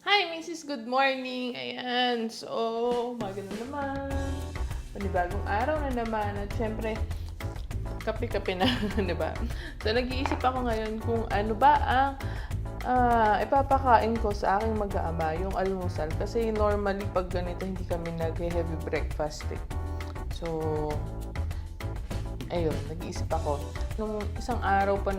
Hi, Mrs. Good morning! Ayan, so, maganda naman. Panibagong araw na naman. At syempre, kape-kape na, di ba? So, nag-iisip ako ngayon kung ano ba ang ipapakain ko sa aking mag-aama, yung almusal. Kasi normally, pag ganito, hindi kami nag-heavy breakfast eh. So, ayun, nag-iisip ako. Nung isang araw pa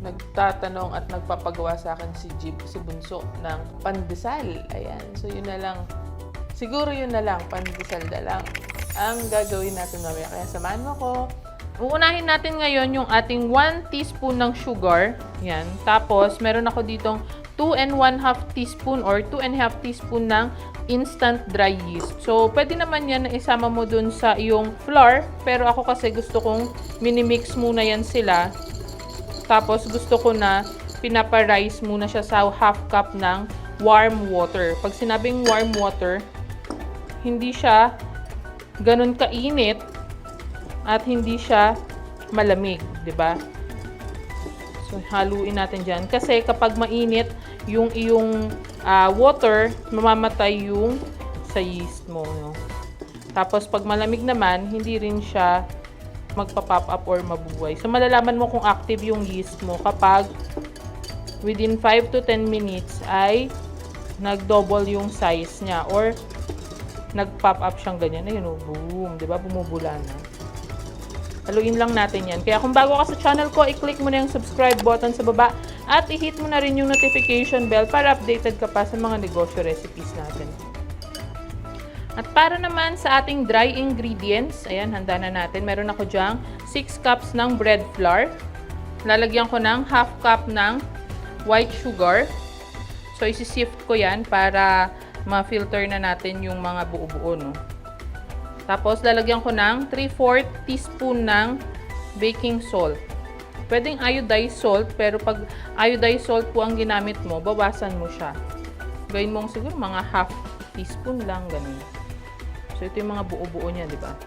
nagtatanong at nagpapagawa sa akin si Bunso ng pandesal. Ayan. So, yun na lang. Siguro yun na lang. Pandesal na lang ang gagawin natin mamaya. Kaya samahan mo ko. Uunahin natin ngayon yung ating 1 teaspoon ng sugar. Yan. Tapos, meron ako ditong 2 1/2 teaspoon or 2 1/2 teaspoon ng instant dry yeast. So, pwede naman yan na isama mo dun sa iyong flour. Pero ako kasi gusto kong minimix muna yan sila. Tapos, gusto ko na pinapa-rice muna siya sa half cup ng warm water. Pag sinabing warm water, hindi siya ganun kainit at hindi siya malamig, di ba? So, haluin natin dyan. Kasi kapag mainit yung iyong water, mamamatay yung sa yeast mo. No? Tapos, pag malamig naman, hindi rin siya magpa-pop up or mabubuhay. So, malalaman mo kung active yung yeast mo kapag within 5 to 10 minutes ay nag-double yung size niya or nag-pop up siyang ganyan. Ayun, oh, boom. Diba? Bumubula na. Haluin lang natin yan. Kaya kung bago ka sa channel ko, i-click mo na yung subscribe button sa baba at i-hit mo na rin yung notification bell para updated ka pa sa mga negosyo recipes natin. At para naman sa ating dry ingredients, ayan, handa na natin. Meron ako dyang 6 cups ng bread flour. Lalagyan ko ng half cup ng white sugar. So, isi-sift ko yan para ma-filter na natin yung mga buo-buo, no? Tapos, lalagyan ko ng 3/4 teaspoon ng baking salt. Pwedeng iodized salt, pero pag iodized salt po ang ginamit mo, bawasan mo siya. Gawin mong siguro mga half teaspoon lang, ganun. So, ito yung mga buo-buo niya, di ba?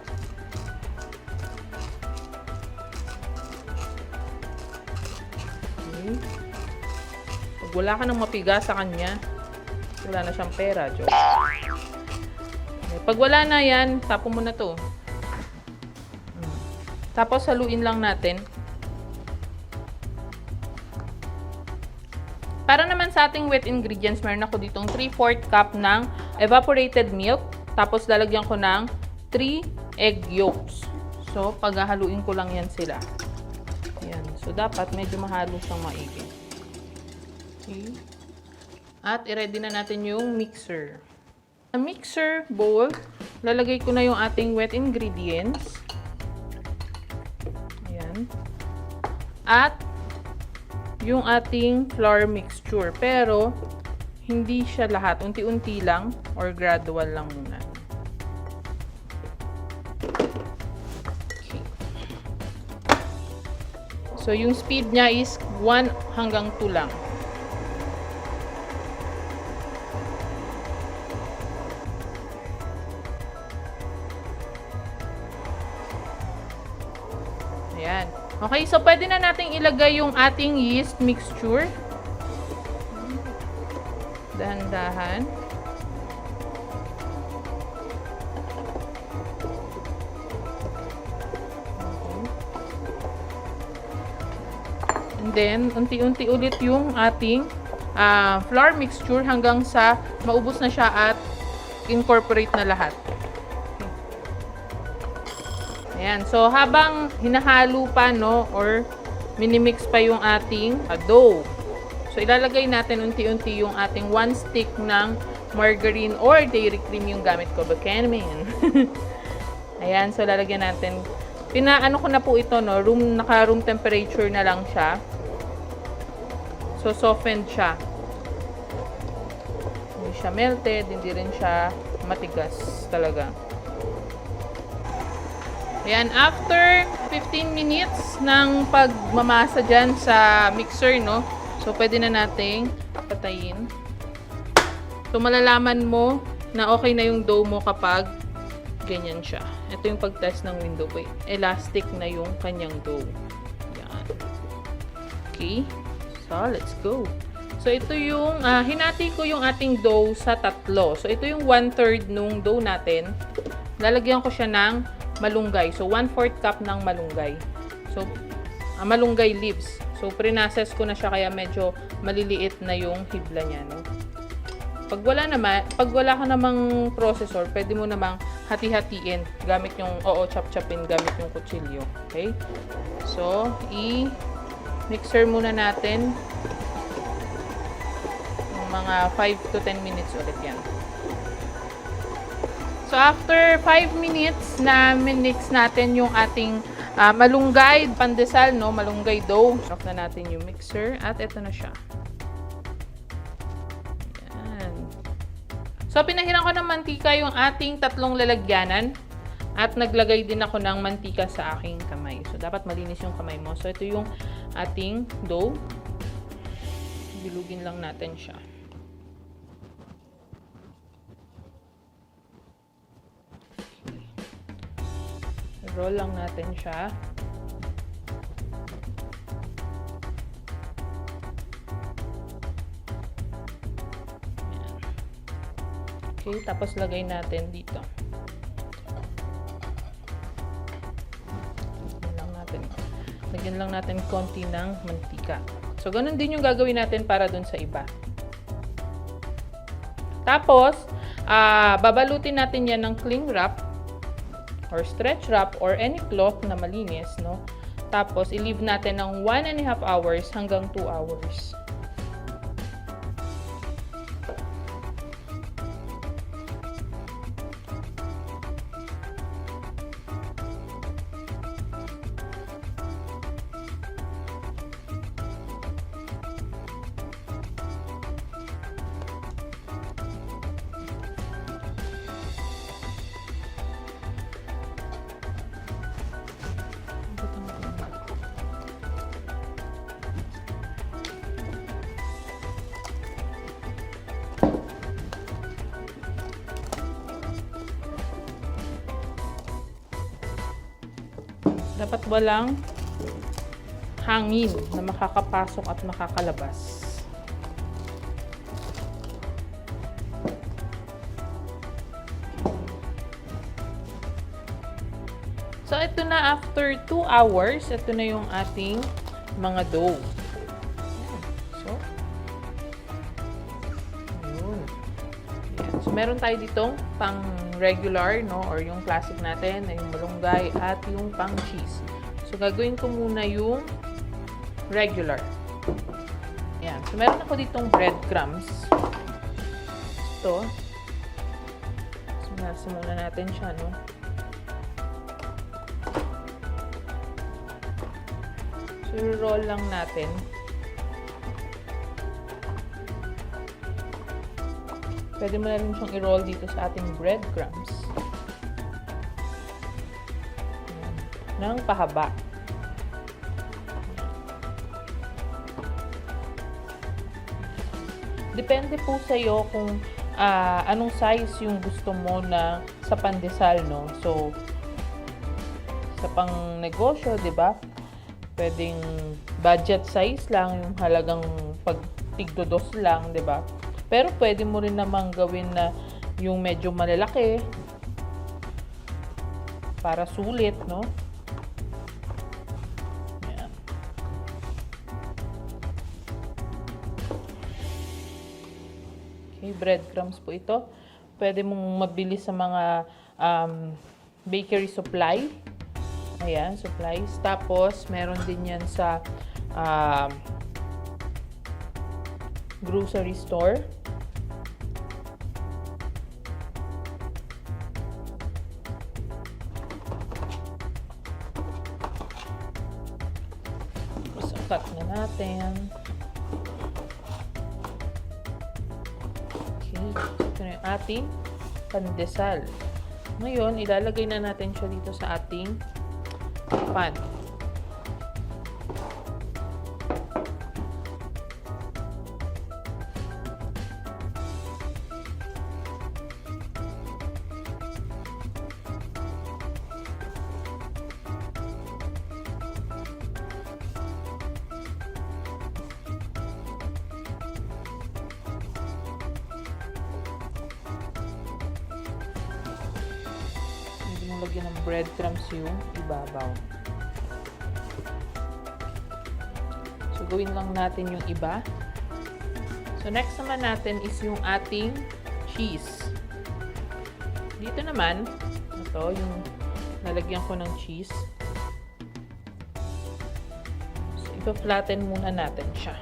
Okay. Pag wala ka nang mapiga sa kanya, wala na siyang pera, joke. Okay. Pag wala na yan, tapon mo na to. Tapos, haluin lang natin. Para naman sa ating wet ingredients, meron ako ditong 3/4 cup ng evaporated milk. Tapos, lalagyan ko ng 3 egg yolks. So, paghahaluin ko lang yan sila. Ayan. So, dapat medyo mahalo siyang maigi. Okay. At, i-ready na natin yung mixer. Sa mixer bowl, lalagay ko na yung ating wet ingredients. Ayan. At, yung ating flour mixture. Pero, hindi siya lahat. Unti-unti lang or gradual lang muna. Okay. So, yung speed niya is 1 hanggang 2 lang. Ayan. Okay, so pwede na nating ilagay yung ating yeast mixture. Dahan-dahan. Okay. And then, unti-unti ulit yung ating flour mixture hanggang sa maubos na siya at incorporate na lahat. Ayan. So, habang hinahalo pa, no, or minimix pa yung ating dough. So, ilalagay natin unti-unti yung ating 1 stick ng margarine or dairy cream yung gamit ko. Bakaman. Ayan. So, lalagyan natin. Pinaano ko na po ito, no, naka-room temperature na lang siya. So, softened siya. Hindi siya melted. Hindi rin siya matigas talaga. Ayan, after 15 minutes ng pagmamasa dyan sa mixer, no? So, pwede na nating patayin. So, malalaman mo na okay na yung dough mo kapag ganyan siya. Ito yung pag-test ng window ko. Elastic na yung kanyang dough. Ayan. Okay. So, let's go. So, ito yung, hinati ko yung ating dough sa tatlo. So, ito yung 1/3 nung dough natin. Lalagyan ko siya ng malunggay. So, 1/4 cup ng malunggay. So, malunggay leaves. So, pre-process ko na siya kaya medyo maliliit na yung hibla niya, no? Pag wala ka namang processor, pwede mo namang hati-hatiin gamit yung, chop-chopin gamit yung kutsilyo. Okay? So, i-mixer muna natin mga 5 to 10 minutes ulit yan. So, after 5 minutes na minix natin yung ating malunggay pandesal, no? Malunggay dough. Off na natin yung mixer at ito na siya. Yan. So, pinahiran ko ng mantika yung ating tatlong lalagyanan at naglagay din ako ng mantika sa aking kamay. So, dapat malinis yung kamay mo. So, ito yung ating dough. Bilugin lang natin siya. Roll lang natin siya. Ayan. Okay, tapos lagay natin dito. Lagyan lang natin konti ng mantika. So, ganun din yung gagawin natin para dun sa iba. Tapos, babalutin natin yan ng cling wrap or stretch wrap or any cloth na malinis, no? Tapos, i-leave natin ng 1.5 hours hanggang 2 hours. Dapat walang hangin na makakapasok at makakalabas. So, ito na after 2 hours, ito na yung ating mga dough. So, yun. Ayan. So, meron tayo ditong pang regular, no, or yung classic natin, yung malunggay at yung pang cheese. So, gagawin ko muna yung regular. Ayan. So, meron ako ditong breadcrumbs. Ito. So, nasa muna natin siya, no. So, roll lang natin. Pwede mo na rin siyang i-roll dito sa ating breadcrumbs. Ng pahaba. Depende po sa iyo kung anong size yung gusto mo na sa pandesal, no? So, sa pang negosyo, di ba? Pwedeng budget size lang, yung halagang pag tigdodos lang, di ba? Pero pwede mo rin namang gawin na yung medyo malalaki para sulit, no? Ayan. Okay, breadcrumbs po ito. Pwede mong mabili sa mga bakery supply. Ayan, supplies. Tapos, meron din yan sa grocery store. Cut na natin. Okay. Ito na yung ating pandesal. Ngayon, ilalagay na natin siya dito sa ating pan. mong lagyan ng breadcrumbs yung ibabaw. So, gawin lang natin yung iba. So, next naman natin is yung ating cheese. Dito naman, ito, yung nalagyan ko ng cheese. So, ipa-flatten muna natin siya.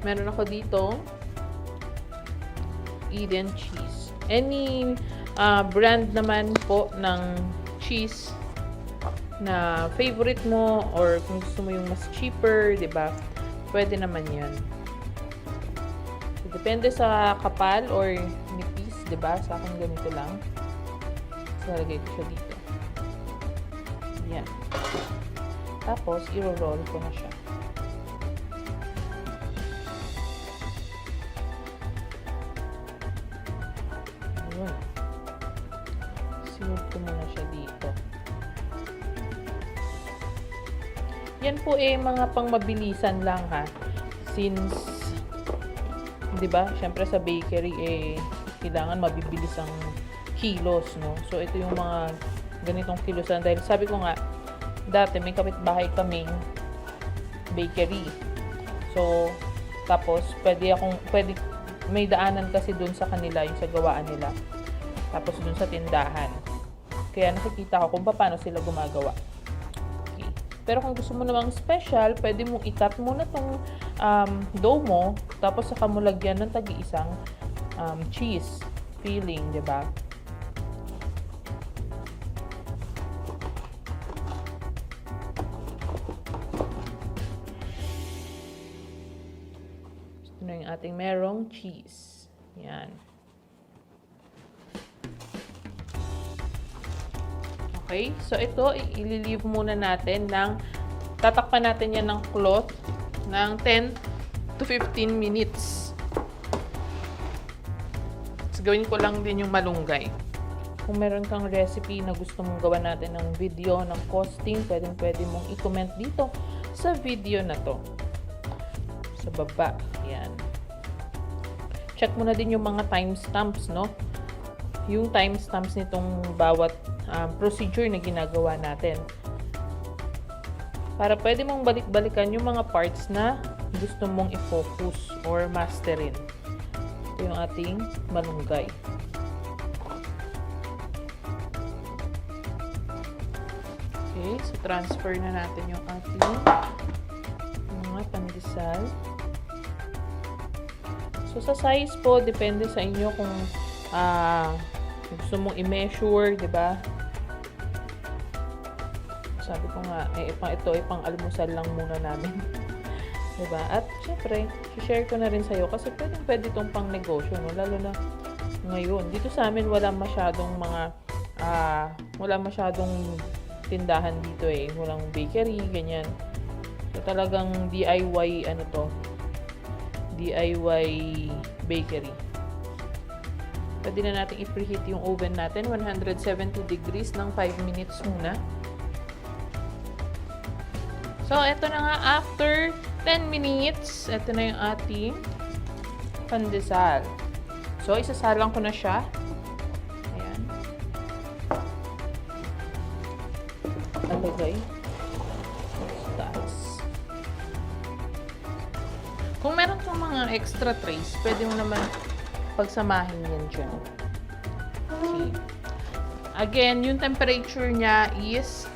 Meron ako dito Eden cheese. Any brand naman po ng cheese na favorite mo or kung gusto mo yung mas cheaper, 'di ba? Pwede naman 'yan. So, depende sa kapal or nipis, 'di ba? Sa akin ganito lang. So, lagay ko siya dito. Yan. Tapos, i-roll ko na siya. Ayun. Sinod ko muna siya dito. Yan po mga pangmabilisan lang ha. Since, di ba, syempre sa bakery kailangan mabibilis ang kilos, no? So, ito yung mga ganitong kilosan. Dahil sabi ko nga, dati may kapitbahay kaming bakery. So, tapos, may daanan kasi dun sa kanila, yung sa gawaan nila. Tapos, dun sa tindahan. Kaya nakikita ko kung paano sila gumagawa. Pero kung gusto mo namang special, pwede mong i-cut muna tong dough mo, tapos saka mo lagyan ng tagi-isang cheese filling, di ba? Ito na yung ating merong cheese. Yan. Okay, so ito, i-leave muna natin tatakpan natin yan ng cloth ng 10 to 15 minutes. So, gawin ko lang din yung malunggay. Kung meron kang recipe na gusto mong gawa natin ng video, ng costing, pwede mong i-comment dito sa video na to. Sa baba, yan. Check mo na din yung mga timestamps, no? Yung timestamps nitong bawat procedure na ginagawa natin. Para pwede mong balik-balikan yung mga parts na gusto mong i-focus or masterin. Ito yung ating malunggay. Okay, so transfer na natin yung ating mga pandesal. So sa size po, depende sa inyo kung gusto mong i-measure, 'di ba? Sabi ko nga, ito pang almusal lang muna namin. 'Di ba? At syempre, i-share ko na rin sa iyo kasi pwede itong pang negosyo, no? Lalo na ngayon. Dito sa amin wala masyadong tindahan dito Walang bakery, ganyan. So talagang DIY DIY bakery. Pwede na natin i-preheat yung oven natin. 170 degrees ng 5 minutes muna. So, ito na nga. After 10 minutes, ito na yung ating pandesal. So, isasalang ko na siya. Ayan. Alagay. Taas. Kung meron kang mga extra trays, pwede mo naman pagsamahin yan dyan. Okay. Again, yung temperature niya is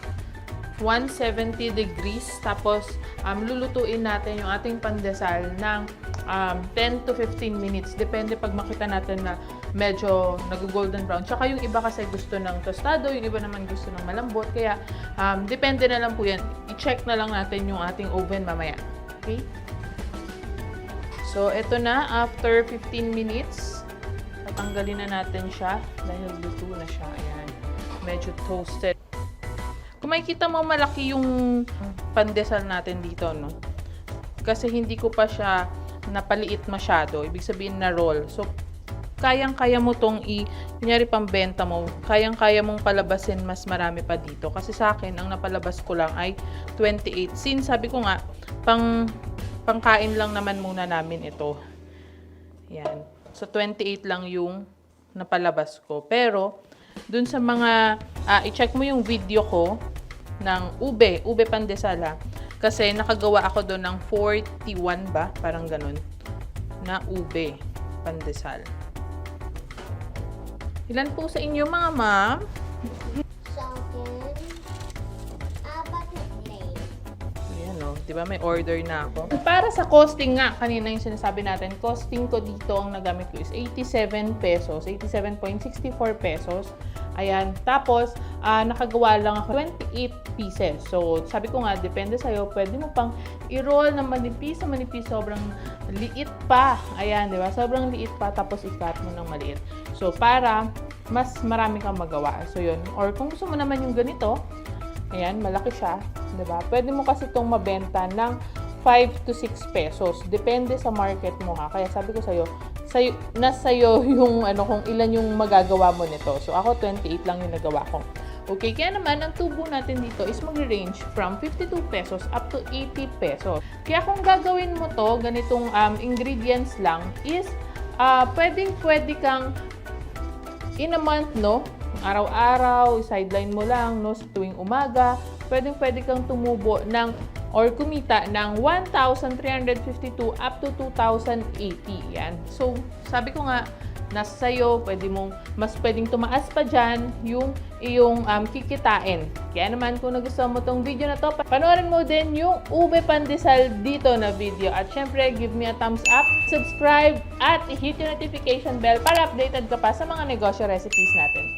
170 degrees. Tapos, lulutuin natin yung ating pandesal ng 10 to 15 minutes. Depende pag makita natin na medyo nag-golden brown. Tsaka yung iba kasi gusto ng tostado, yung iba naman gusto ng malambot. Kaya, depende na lang po yan. I-check na lang natin yung ating oven mamaya. Okay? So, ito na. After 15 minutes, tatanggalin na natin siya dahil luto na siya. Ayan. Medyo toasted. Kung makikita mo, malaki yung pandesal natin dito, no? Kasi hindi ko pa siya napaliit masyado. Ibig sabihin na roll. So, kayang-kaya mo tong kunyari pambenta mo, kayang-kaya mong palabasin mas marami pa dito. Kasi sa akin, ang napalabas ko lang ay 28. Since sabi ko nga, pangkain lang naman muna namin ito. Yan. So, 28 lang yung napalabas ko. Pero, dun sa mga, i-check mo yung video ko ng ube pandesal ha. Kasi nakagawa ako doon ng 41 ba? Parang ganun. Na ube pandesal. Ilan po sa inyo mga ma'am? Sa akin, 4 na plate. Ayan o, di ba may order na ako. Para sa costing nga, kanina yung sinasabi natin, costing ko dito ang nagamit ko is 87 pesos, 87.64 pesos. Ayan, tapos nakagawa lang ako 28 pieces. So, sabi ko nga, depende sa'yo, pwede mo pang i-roll ng manipis, sobrang liit pa. Ayan, di ba? Sobrang liit pa, tapos i-cut mo ng maliit. So, para mas marami kang magawa. So, yun. Or kung gusto mo naman yung ganito, ayan, malaki siya, di ba? Pwede mo kasi itong mabenta ng 5 to 6 pesos. Depende sa market mo ha. Kaya sabi ko sa'yo, nasa'yo yung kung ilan yung magagawa mo nito. So, ako 28 lang yung nagawa ko. Okay, kaya naman, ang tubo natin dito is mag-range from 52 pesos up to 80 pesos. Kaya kung gagawin mo to, ganitong ingredients lang, is pwede kang in a month, no? Araw-araw, sideline mo lang, no? Sa tuwing umaga, pwede kang tumubo ng or kumita ng 1,352 up to 2,080. Yan. So, sabi ko nga, nasa sa'yo, mas pwedeng tumaas pa dyan yung iyong kikitain. Kaya naman, kung nagustuhan mo tong video na to, panoorin mo din yung ube pandesal dito na video. At syempre, give me a thumbs up, subscribe, at hit yung notification bell para updated ka pa sa mga negosyo recipes natin.